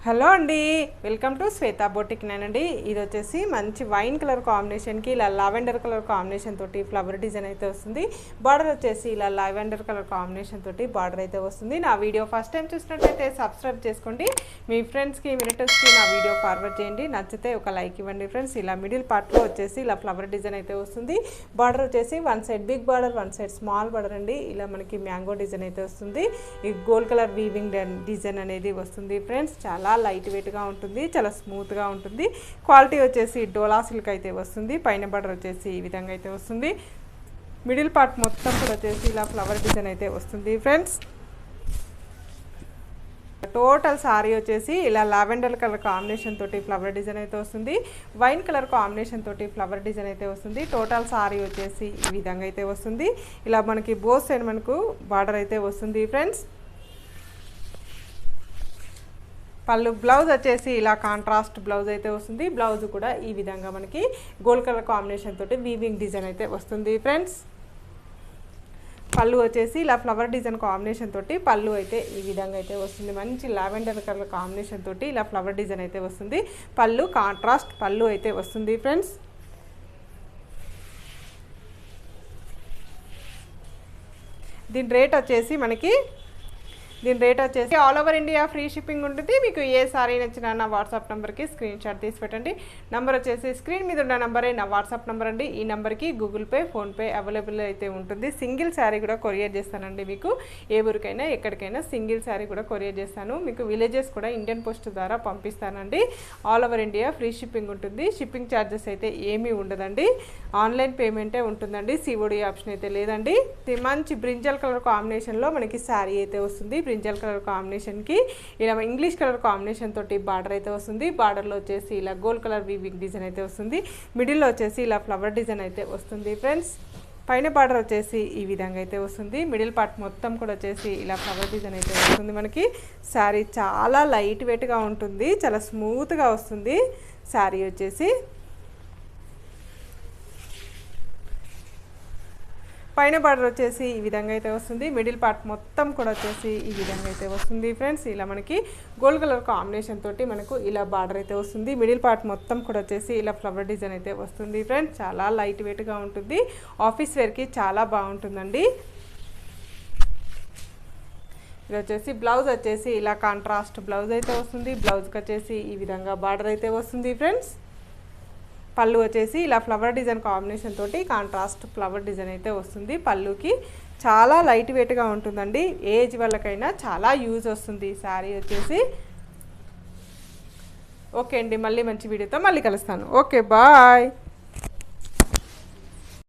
Hello అండి, welcome to Shweta boutique నేనండి. ఇది వచ్చేసి మంచి వైన్ కలర్ కాంబినేషన్కి ఇలా లావెండర్ కలర్ కాంబినేషన్ తోటి ఫ్లవర్ డిజైన్ అయితే వస్తుంది. బార్డర్ వచ్చేసి ఇలా లావెండర్ కలర్ కాంబినేషన్ తోటి బార్డర్ అయితే వస్తుంది. నా వీడియో ఫస్ట్ టైం చూసినట్లయితే సబ్స్క్రైబ్ చేసుకోండి. మీ ఫ్రెండ్స్కి రిలేటివ్స్కి నా వీడియో ఫార్వర్డ్ చేయండి. నచ్చితే ఒక లైక్ ఇవ్వండి ఫ్రెండ్స్. ఇలా మిడిల్ పార్ట్లో వచ్చేసి ఇలా ఫ్లవర్ డిజైన్ అయితే వస్తుంది. బార్డర్ వచ్చేసి one side big border, one side small border అండి. ఇలా మనకి మ్యాంగో డిజైన్ అయితే వస్తుంది. ఈ గోల్డ్ కలర్ వీవింగ్ డిజైన్ అనేది వస్తుంది ఫ్రెండ్స్. చాలా లైట్ వెయిట్గా ఉంటుంది, చాలా స్మూత్గా ఉంటుంది. క్వాలిటీ వచ్చేసి డోలా సిల్క్ అయితే వస్తుంది. పైన బార్డర్ వచ్చేసి ఈ విధంగా అయితే వస్తుంది. మిడిల్ పార్ట్ మొత్తం కూడా వచ్చేసి ఇలా ఫ్లవర్ డిజైన్ అయితే వస్తుంది ఫ్రెండ్స్. టోటల్ సారీ వచ్చేసి ఇలా లావెండర్ కలర్ కాంబినేషన్ తోటి ఫ్లవర్ డిజైన్ అయితే వస్తుంది. వైన్ కలర్ కాంబినేషన్ తోటి ఫ్లవర్ డిజైన్ అయితే వస్తుంది. టోటల్ సారీ వచ్చేసి ఈ విధంగా అయితే వస్తుంది. ఇలా మనకి బోత్ సైడ్ మనకు బార్డర్ అయితే వస్తుంది ఫ్రెండ్స్. పళ్ళు బ్లౌజ్ వచ్చేసి ఇలా కాంట్రాస్ట్ బ్లౌజ్ అయితే వస్తుంది. బ్లౌజ్ కూడా ఈ విధంగా మనకి గోల్డ్ కలర్ కాంబినేషన్ తోటి వీవింగ్ డిజైన్ అయితే వస్తుంది ఫ్రెండ్స్. పళ్ళు వచ్చేసి ఇలా ఫ్లవర్ డిజైన్ కాంబినేషన్ తోటి పళ్ళు అయితే ఈ విధంగా అయితే వస్తుంది. మంచి లావెండర్ కలర్ కాంబినేషన్ తోటి ఇలా ఫ్లవర్ డిజైన్ అయితే వస్తుంది. పళ్ళు కాంట్రాస్ట్ పళ్ళు అయితే వస్తుంది ఫ్రెండ్స్. దీని రేట్ వచ్చేసి all over India free shipping ఉంటుంది. మీకు ఏ సారీ నచ్చినా నా వాట్సాప్ నెంబర్కి స్క్రీన్ షాట్ తీసి పెట్టండి. నెంబర్ వచ్చేసి స్క్రీన్ మీద ఉన్న నెంబరే నా వాట్సాప్ నెంబర్ అండి. ఈ నెంబర్కి గూగుల్ పే, ఫోన్పే అవైలబుల్ అయితే ఉంటుంది. సింగిల్ శారీ కూడా కొరియర్ చేస్తానండి. మీకు ఏ ఊరికైనా ఎక్కడికైనా సింగిల్ శారీ కూడా కొరియర్ చేస్తాను. మీకు విలేజెస్ కూడా ఇండియన్ పోస్ట్ ద్వారా పంపిస్తానండి. All over India free shipping ఉంటుంది. షిప్పింగ్ ఛార్జెస్ అయితే ఏమీ ఉండదండి. ఆన్లైన్ పేమెంటే ఉంటుందండి. సిఓడి ఆప్షన్ అయితే లేదండి. మంచి బ్రింజల్ కలర్ కాంబినేషన్లో మనకి శారీ అయితే వస్తుంది. బ్రింజల్ కలర్ కాంబినేషన్కి ఇలా ఇంగ్లీష్ కలర్ కాంబినేషన్ తోటి బార్డర్ అయితే వస్తుంది. బార్డర్లో వచ్చేసి ఇలా గోల్డ్ కలర్ వీవింగ్ డిజైన్ అయితే వస్తుంది. మిడిల్లో వచ్చేసి ఇలా ఫ్లవర్ డిజైన్ అయితే వస్తుంది ఫ్రెండ్స్. పైన బార్డర్ వచ్చేసి ఈ విధంగా అయితే వస్తుంది. మిడిల్ పార్ట్ మొత్తం కూడా వచ్చేసి ఇలా ఫ్లవర్ డిజైన్ అయితే వస్తుంది. మనకి శారీ చాలా లైట్ వెయిట్గా ఉంటుంది, చాలా స్మూత్గా వస్తుంది శారీ వచ్చేసి. పైన బార్డర్ వచ్చేసి ఈ విధంగా అయితే వస్తుంది. మిడిల్ పార్ట్ మొత్తం కూడా వచ్చేసి ఈ విధంగా అయితే వస్తుంది ఫ్రెండ్స్. ఇలా మనకి గోల్డ్ కలర్ కాంబినేషన్ తోటి మనకు ఇలా బార్డర్ అయితే వస్తుంది. మిడిల్ పార్ట్ మొత్తం కూడా వచ్చేసి ఇలా ఫ్లవర్ డిజైన్ అయితే వస్తుంది ఫ్రెండ్స్. చాలా లైట్ వెయిట్గా ఉంటుంది. ఆఫీస్ వేర్కి చాలా బాగుంటుందండి. ఇది వచ్చేసి బ్లౌజ్ వచ్చేసి ఇలా కాంట్రాస్ట్ బ్లౌజ్ అయితే వస్తుంది. బ్లౌజ్కి వచ్చేసి ఈ విధంగా బార్డర్ అయితే వస్తుంది ఫ్రెండ్స్. పళ్ళు వచ్చేసి ఇలా ఫ్లవర్ డిజైన్ కాంబినేషన్ తోటి కాంట్రాస్ట్ ఫ్లవర్ డిజైన్ అయితే వస్తుంది. పళ్ళుకి చాలా లైట్ వెయిట్గా ఉంటుందండి. ఏజ్ వాళ్ళకైనా చాలా యూజ్ వస్తుంది ఈ శారీ వచ్చేసి. ఓకే అండి, మళ్ళీ మంచి వీడియోతో మళ్ళీ కలుస్తాను. Okay, bye.